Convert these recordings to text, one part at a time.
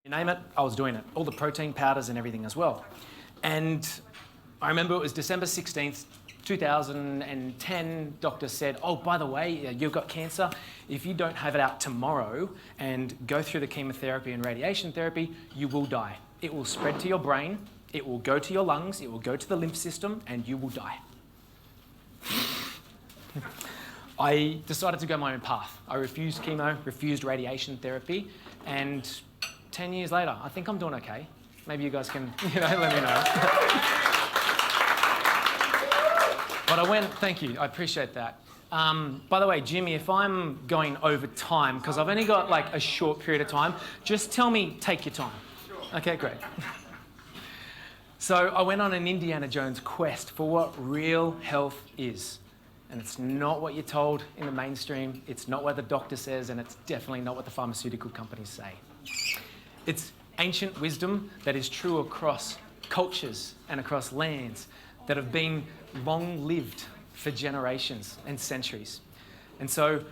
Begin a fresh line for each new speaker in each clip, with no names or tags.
You name it, I was doing it. All the protein powders and everything as well. And I remember it was December 16th, 2010, doctor said, oh, by the way, you've got cancer. If you don't have it out tomorrow and go through the chemotherapy and radiation therapy, you will die. It will spread to your brain, it will go to your lungs, it will go to the lymph system, and you will die. I decided to go my own path. I refused chemo, refused radiation therapy, and 10 years later, I think I'm doing okay. Maybe you guys can, let me know. But I went, thank you, I appreciate that. By the way, Jimmy, if I'm going over time, because I've only got like a short period of time, just tell me, take your time. Okay, great. So I went on an Indiana Jones quest for what real health is. And it's not what you're told in the mainstream, it's not what the doctor says, and it's definitely not what the pharmaceutical companies say. It's ancient wisdom that is true across cultures and across lands that have been long-lived for generations and centuries. And so,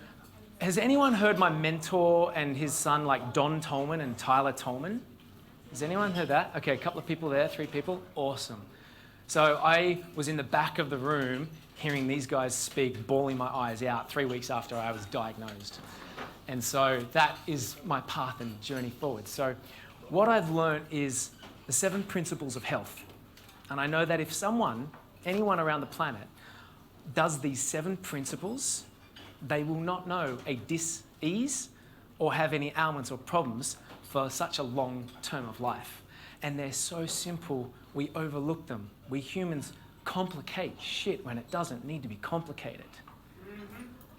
has anyone heard my mentor and his son, like Don Tolman and Tyler Tolman? Has anyone heard that? Okay, a couple of people there, 3 people, awesome. So I was in the back of the room hearing these guys speak, bawling my eyes out 3 weeks after I was diagnosed. And so that is my path and journey forward. So what I've learned is the 7 principles of health. And I know that if anyone around the planet does these 7 principles, they will not know a dis-ease or have any ailments or problems for such a long term of life. And they're so simple, we overlook them. We humans complicate shit when it doesn't need to be complicated.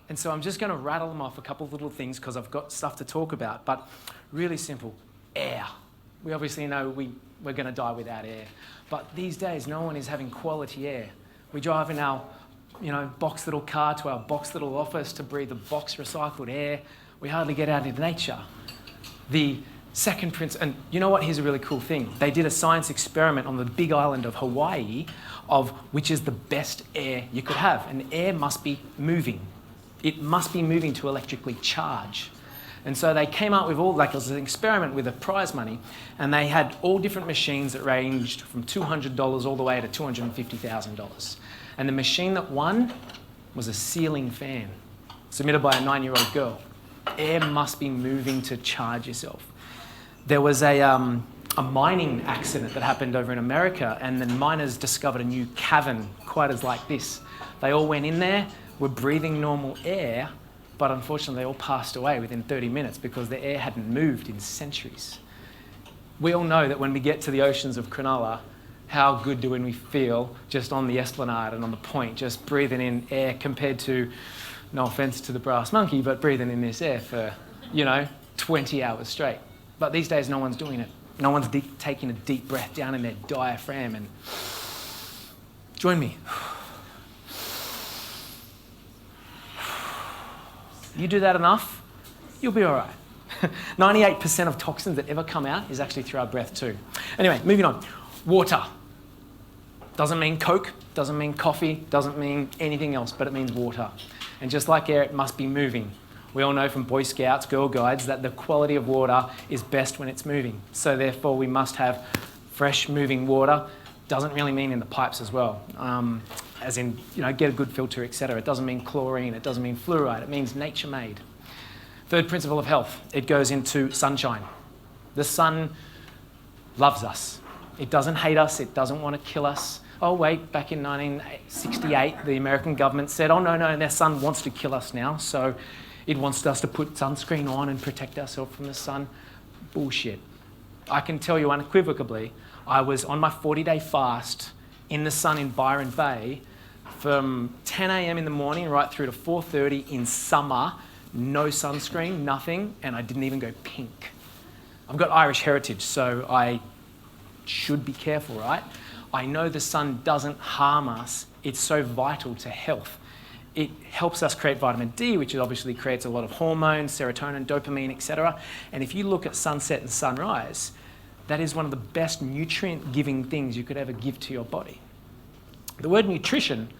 And so I'm just going to rattle them off, a couple of little things, because I've got stuff to talk about, but really simple. Air. We obviously know we're going to die without air. But these days, no one is having quality air. We drive in our box little car to our box little office to breathe the box recycled air. We hardly get out into nature. The second principle, and you know what, here's a really cool thing. They did a science experiment on the big island of Hawaii of which is the best air you could have. And air must be moving. It must be moving to electrically charge. And so they came up with it was an experiment with a prize money, and they had all different machines that ranged from $200 all the way to $250,000. And the machine that won was a ceiling fan, submitted by a 9-year-old girl. Air must be moving to charge yourself. There was a mining accident that happened over in America, and the miners discovered a new cavern, quite as like this. They all went in there, were breathing normal air, but unfortunately they all passed away within 30 minutes because the air hadn't moved in centuries. We all know that when we get to the oceans of Cronulla, how good do we feel just on the esplanade and on the point, just breathing in air compared to, no offense to the brass monkey, but breathing in this air for, 20 hours straight. But these days no one's doing it. No one's taking a deep breath down in their diaphragm and join me. You do that enough, you'll be all right. 98% of toxins that ever come out is actually through our breath too. Anyway, moving on. Water. Doesn't mean Coke, doesn't mean coffee, doesn't mean anything else, but it means water. And just like air, it must be moving. We all know from Boy Scouts, Girl Guides, that the quality of water is best when it's moving. So therefore, we must have fresh moving water. Doesn't really mean in the pipes as well. As in, get a good filter, etc. It doesn't mean chlorine, it doesn't mean fluoride, it means nature made. Third principle of health, it goes into sunshine. The sun loves us. It doesn't hate us, it doesn't want to kill us. Oh wait, back in 1968, the American government said, oh no, their sun wants to kill us now, so it wants us to put sunscreen on and protect ourselves from the sun. Bullshit. I can tell you unequivocally, I was on my 40-day fast in the sun in Byron Bay from 10 a.m. in the morning right through to 4:30 in summer, no sunscreen, nothing, and I didn't even go pink. I've got Irish heritage, so I should be careful, right? I know the sun doesn't harm us. It's so vital to health. It helps us create vitamin D, which obviously creates a lot of hormones, serotonin, dopamine, etc. And if you look at sunset and sunrise, that is one of the best nutrient-giving things you could ever give to your body. The word nutrition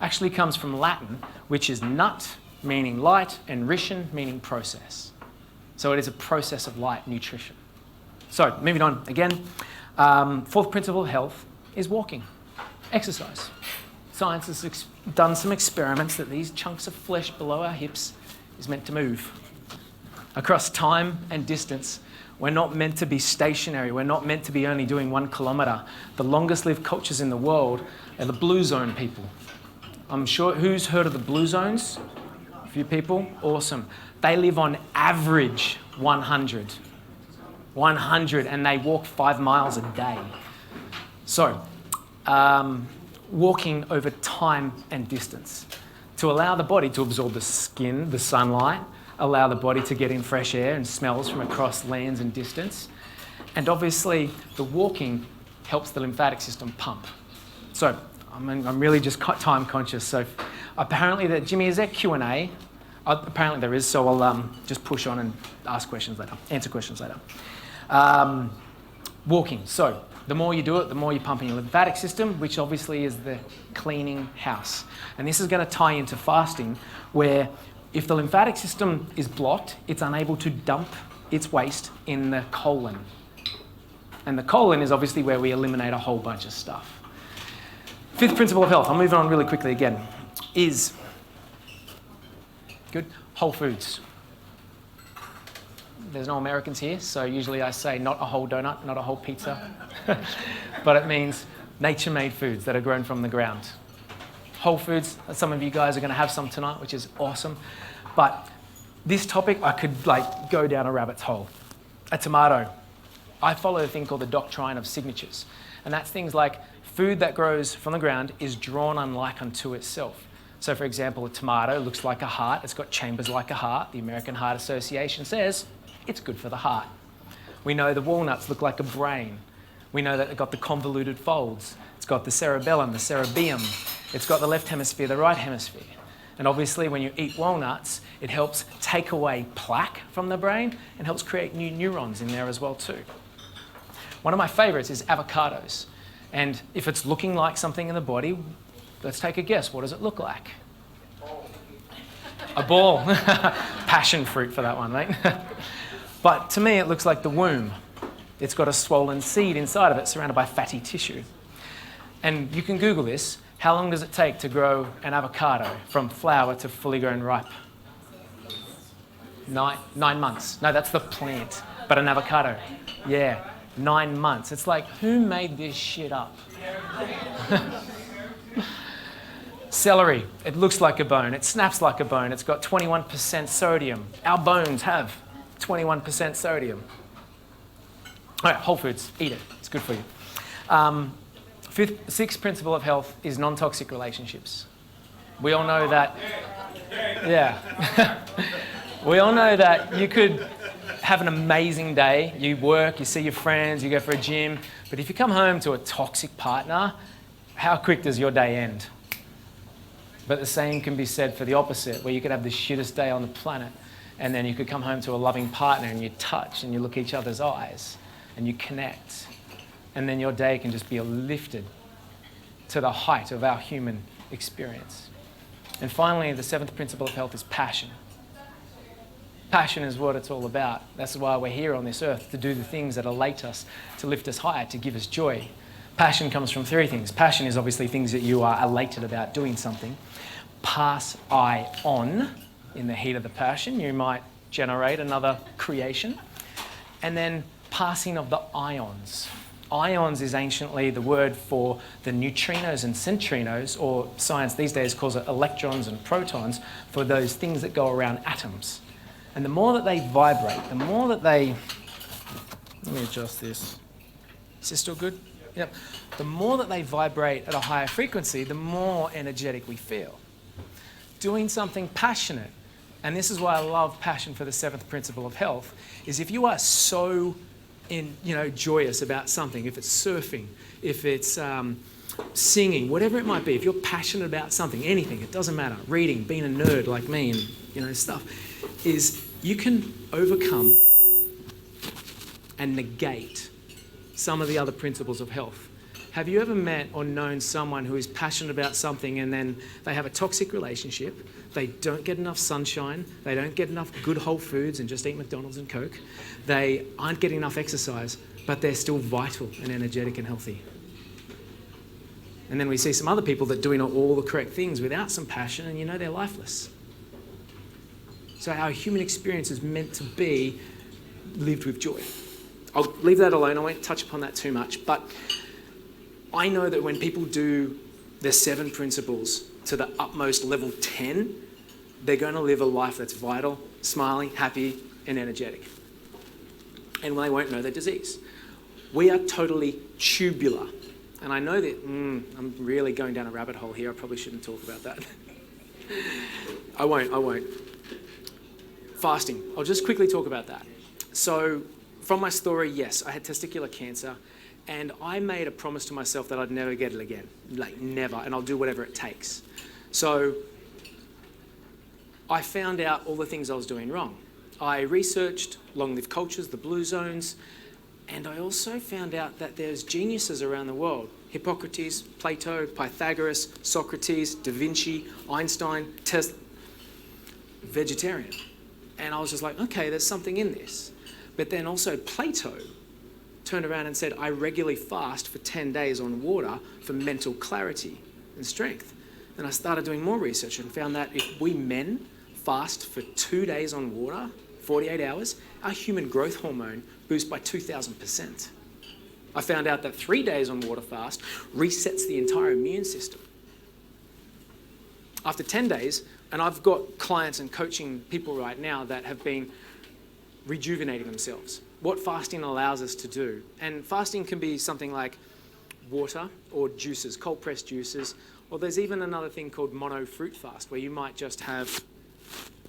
actually comes from Latin, which is nut, meaning light, and rischen, meaning process. So it is a process of light nutrition. So, moving on again. Fourth principle of health is walking, exercise. Science has done some experiments that these chunks of flesh below our hips is meant to move. Across time and distance, we're not meant to be stationary. We're not meant to be only doing 1 kilometre. The longest lived cultures in the world are the blue zone people. I'm sure, who's heard of the blue zones? A few people? Awesome. They live on average 100. 100, and they walk 5 miles a day. So, walking over time and distance to allow the body to absorb the skin, the sunlight, allow the body to get in fresh air and smells from across lands and distance. And obviously, the walking helps the lymphatic system pump. So, I'm really just time conscious. So, apparently, Jimmy, is there Q&A? Apparently there is, so I'll just push on and answer questions later. Walking. So, the more you do it, the more you're pumping your lymphatic system, which obviously is the cleaning house. And this is going to tie into fasting, where if the lymphatic system is blocked, it's unable to dump its waste in the colon. And the colon is obviously where we eliminate a whole bunch of stuff. Fifth principle of health, I'm moving on really quickly again, is good, whole foods. There's no Americans here, so usually I say not a whole donut, not a whole pizza. But it means nature-made foods that are grown from the ground. Whole foods, some of you guys are going to have some tonight, which is awesome. But this topic, I could go down a rabbit's hole. A tomato. I follow a thing called the Doctrine of Signatures. And that's things like food that grows from the ground is drawn unlike unto itself. So for example, a tomato looks like a heart. It's got chambers like a heart. The American Heart Association says it's good for the heart. We know the walnuts look like a brain. We know that they've got the convoluted folds. It's got the cerebellum, the cerebellum. It's got the left hemisphere, the right hemisphere. And obviously when you eat walnuts, it helps take away plaque from the brain and helps create new neurons in there as well too. One of my favourites is avocados. And if it's looking like something in the body, let's take a guess. What does it look like? A ball. Passion fruit for that one, mate. But to me, it looks like the womb. It's got a swollen seed inside of it, surrounded by fatty tissue. And you can Google this. How long does it take to grow an avocado from flower to fully grown ripe? 9 months. No, that's the plant. But an avocado, yeah, 9 months. It's like, who made this shit up? Celery, it looks like a bone. It snaps like a bone. It's got 21% sodium. Our bones have 21% sodium. All right, whole foods, eat it. It's good for you. Sixth principle of health is non-toxic relationships. We all know that, yeah. We all know that you could have an amazing day. You work, you see your friends, you go for a gym. But if you come home to a toxic partner, how quick does your day end? But the same can be said for the opposite, where you could have the shittest day on the planet, and then you could come home to a loving partner and you touch and you look each other's eyes and you connect. And then your day can just be lifted to the height of our human experience. And finally, the seventh principle of health is passion. Passion is what it's all about. That's why we're here on this earth, to do the things that elate us, to lift us higher, to give us joy. Passion comes from 3 things. Passion is obviously things that you are elated about doing something. Pass I on. In the heat of the passion, you might generate another creation. And then passing of the ions. Ions is anciently the word for the neutrinos and centrinos, or science these days calls it electrons and protons, for those things that go around atoms. And the more that they vibrate, the more that they... Let me adjust this. Is this still good? Yep. The more that they vibrate at a higher frequency, the more energetic we feel. Doing something passionate, and this is why I love passion for the seventh principle of health, is if you are so joyous about something, if it's surfing, if it's singing, whatever it might be, if you're passionate about something, anything, it doesn't matter, reading, being a nerd like me and stuff, is you can overcome and negate some of the other principles of health. Have you ever met or known someone who is passionate about something and then they have a toxic relationship, They don't get enough sunshine. They don't get enough good whole foods and just eat McDonald's and Coke. They aren't getting enough exercise, but they're still vital and energetic and healthy. And then we see some other people that are doing all the correct things without some passion, and they're lifeless. So our human experience is meant to be lived with joy. I'll leave that alone. I won't touch upon that too much. But I know that when people do their 7 principles to the utmost level 10, they're going to live a life that's vital, smiling, happy, and energetic. And they won't know their disease. We are totally tubular. And I know that I'm really going down a rabbit hole here. I probably shouldn't talk about that. I won't. Fasting. I'll just quickly talk about that. So from my story, yes, I had testicular cancer, and I made a promise to myself that I'd never get it again. Like, never, and I'll do whatever it takes. So I found out all the things I was doing wrong. I researched long-lived cultures, the blue zones, and I also found out that there's geniuses around the world. Hippocrates, Plato, Pythagoras, Socrates, Da Vinci, Einstein, vegetarian. And I was just like, okay, there's something in this. But then also Plato turned around and said, I regularly fast for 10 days on water for mental clarity and strength. And I started doing more research and found that if we men fast for 2 days on water, 48 hours, our human growth hormone boosts by 2,000%. I found out that 3 days on water fast resets the entire immune system. After 10 days, and I've got clients and coaching people right now that have been rejuvenating themselves. What fasting allows us to do. And fasting can be something like water or juices, cold pressed juices, or there's even another thing called mono fruit fast, where you might just have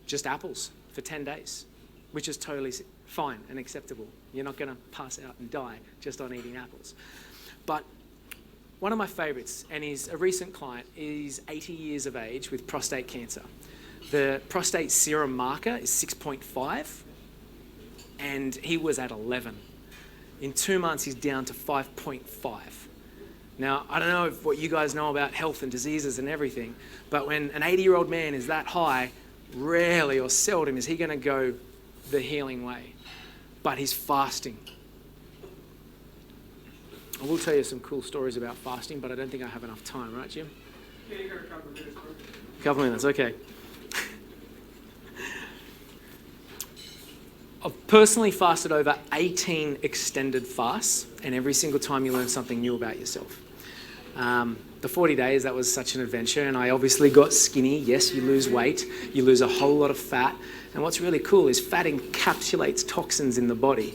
just apples for 10 days, which is totally fine and acceptable. You're not going to pass out and die just on eating apples. But one of my favorites, and he's a recent client, is 80 years of age with prostate cancer. The prostate serum marker is 6.5, and he was at 11. In 2 months, he's down to 5.5. Now, I don't know what you guys know about health and diseases and everything, but when an 80-year-old man is that high, rarely or seldom is he going to go the healing way. But he's fasting. I will tell you some cool stories about fasting, but I don't think I have enough time, right, Jim?
Yeah, you got a couple of minutes, bro.
Couple minutes, okay. I've personally fasted over 18 extended fasts, and every single time you learn something new about yourself. The 40 days, that was such an adventure, and I obviously got skinny. Yes, you lose weight, you lose a whole lot of fat, and what's really cool is fat encapsulates toxins in the body.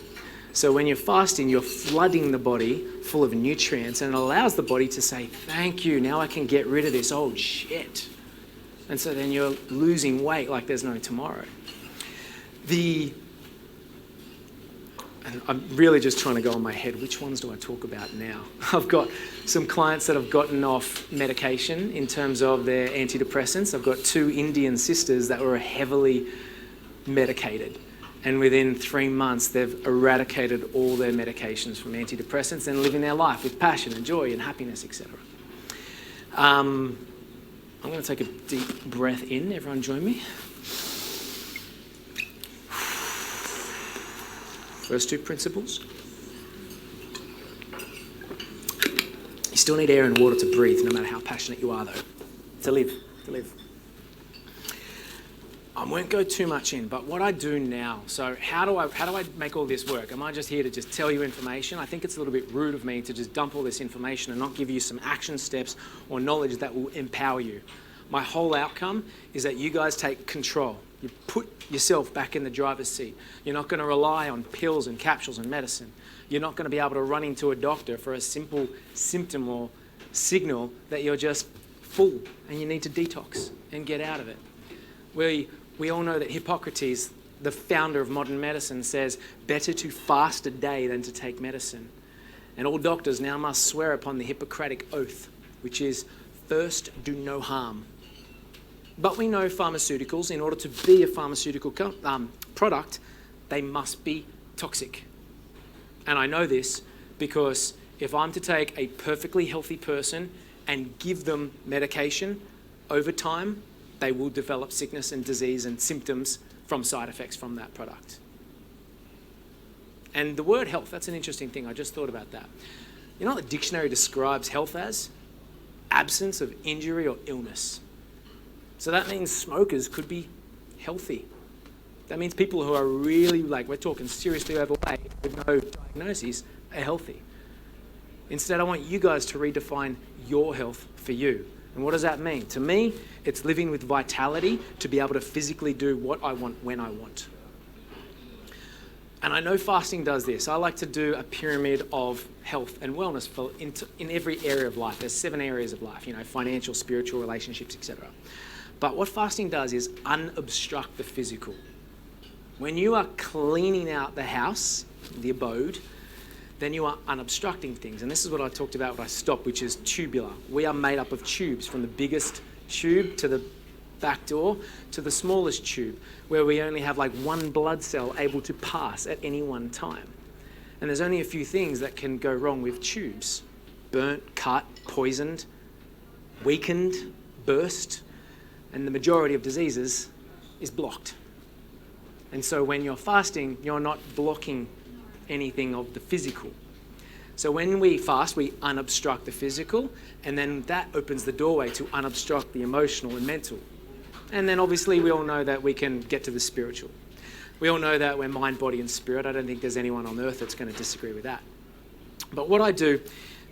So when you're fasting, you're flooding the body full of nutrients, and it allows the body to say, thank you, now I can get rid of this old shit. And so then you're losing weight like there's no tomorrow. And I'm really just trying to go on my head, which ones do I talk about now? I've got some clients that have gotten off medication in terms of their antidepressants. I've got 2 Indian sisters that were heavily medicated. And within 3 months, they've eradicated all their medications from antidepressants and living their life with passion and joy and happiness, etc. I'm going to take a deep breath in. Everyone join me. First 2 principles. You still need air and water to breathe, no matter how passionate you are, though. To live. I won't go too much in, but what I do now, so how do I make all this work? Am I just here to just tell you information? I think it's a little bit rude of me to just dump all this information and not give you some action steps or knowledge that will empower you. My whole outcome is that you guys take control. You put yourself back in the driver's seat. You're not going to rely on pills and capsules and medicine. You're not going to be able to run into a doctor for a simple symptom or signal that you're just full and you need to detox and get out of it. We all know that Hippocrates, the founder of modern medicine, says, better to fast a day than to take medicine. And all doctors now must swear upon the Hippocratic oath, which is, first, do no harm. But we know pharmaceuticals, in order to be a pharmaceutical product, they must be toxic. And I know this because if I'm to take a perfectly healthy person and give them medication, over time, they will develop sickness and disease and symptoms from side effects from that product. And the word health, that's an interesting thing. I just thought about that. You know what the dictionary describes health as? Absence of injury or illness. So that means smokers could be healthy. That means people who are really, like, we're talking seriously overweight with no diagnoses, are healthy. Instead, I want you guys to redefine your health for you. And what does that mean? To me, it's living with vitality to be able to physically do what I want when I want. And I know fasting does this. I like to do a pyramid of health and wellness in every area of life. There's 7 areas of life, financial, spiritual, relationships, etc. But what fasting does is unobstruct the physical. When you are cleaning out the house, the abode, then you are unobstructing things. And this is what I talked about when I stopped, which is tubular. We are made up of tubes, from the biggest tube to the back door to the smallest tube, where we only have like one blood cell able to pass at any one time. And there's only a few things that can go wrong with tubes: burnt, cut, poisoned, weakened, burst, and the majority of diseases is blocked. And so when you're fasting, you're not blocking anything of the physical. So when we fast, we unobstruct the physical, and then that opens the doorway to unobstruct the emotional and mental. And then obviously we all know that we can get to the spiritual. We all know that we're mind, body, and spirit. I don't think there's anyone on earth that's going to disagree with that. But what I do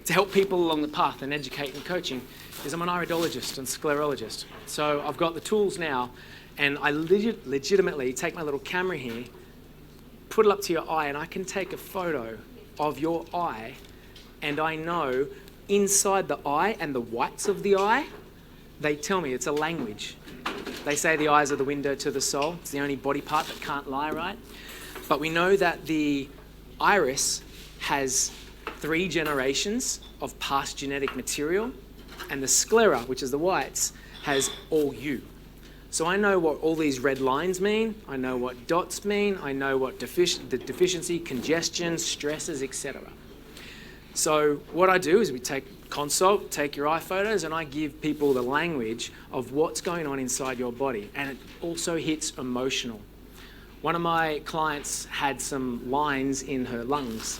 to help people along the path and educate and coaching is I'm an iridologist and sclerologist. So I've got the tools now, and I legitimately take my little camera here, put it up to your eye, and I can take a photo of your eye, and I know inside the eye and the whites of the eye, they tell me it's a language. They say the eyes are the window to the soul. It's the only body part that can't lie, right? But we know that the iris has 3 generations of past genetic material, and the sclera, which is the whites, has all you. So I know what all these red lines mean. I know what dots mean. I know what the deficiency, congestion, stresses, etc. So what I do is we take your eye photos, and I give people the language of what's going on inside your body. And it also hits emotional. One of my clients had some lines in her lungs,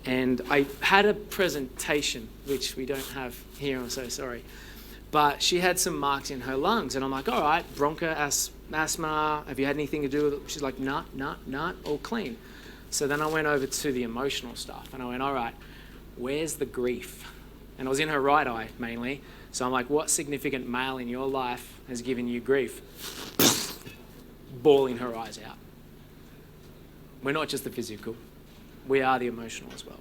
and I had a presentation, which we don't have here, I'm so sorry. But she had some marks in her lungs, and I'm like, all right, asthma, have you had anything to do with it? She's like, nah, all clean. So then I went over to the emotional stuff, and I went, all right, where's the grief? And I was in her right eye mainly. So I'm like, what significant male in your life has given you grief? Bawling her eyes out. We're not just the physical, we are the emotional as well.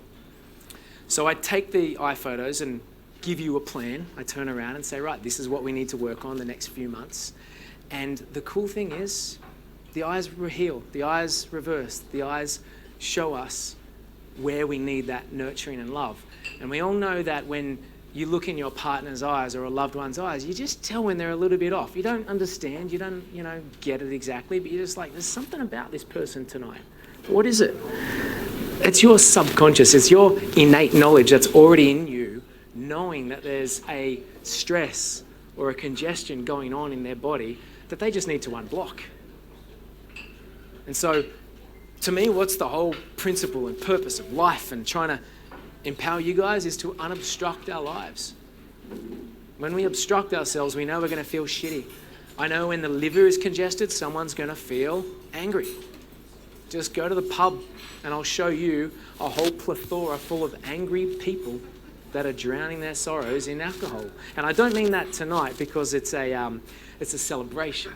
So I take the eye photos and give you a plan. I turn around and say, right, this is what we need to work on the next few months. And the cool thing is, the eyes heal, the eyes reverse, the eyes show us where we need that nurturing and love. And we all know that when you look in your partner's eyes or a loved one's eyes, you just tell when they're a little bit off. You don't understand, you don't, get it exactly, but you're just like, there's something about this person tonight. What is it? It's your subconscious, it's your innate knowledge that's already in you, knowing that there's a stress or a congestion going on in their body that they just need to unblock. And so, to me, what's the whole principle and purpose of life and trying to empower you guys is to unobstruct our lives. When we obstruct ourselves, we know we're going to feel shitty. I know when the liver is congested, someone's going to feel angry. Just go to the pub and I'll show you a whole plethora full of angry people that are drowning their sorrows in alcohol. And I don't mean that tonight because it's a celebration.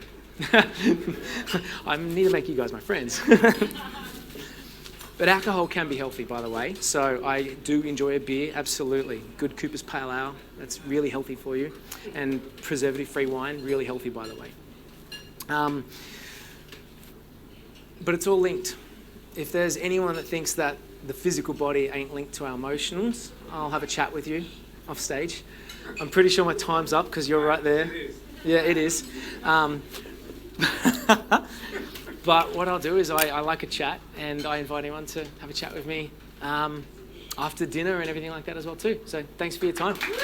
I need to make you guys my friends. But alcohol can be healthy, by the way. So I do enjoy a beer, absolutely. Good Cooper's Pale Ale, that's really healthy for you. And preservative-free wine, really healthy, by the way. But it's all linked. If there's anyone that thinks that the physical body ain't linked to our emotions, I'll have a chat with you off stage. I'm pretty sure my time's up because you're right there. Yeah, it is. But what I'll do is I like a chat, and I invite anyone to have a chat with me after dinner and everything like that as well too. So thanks for your time. Thanks,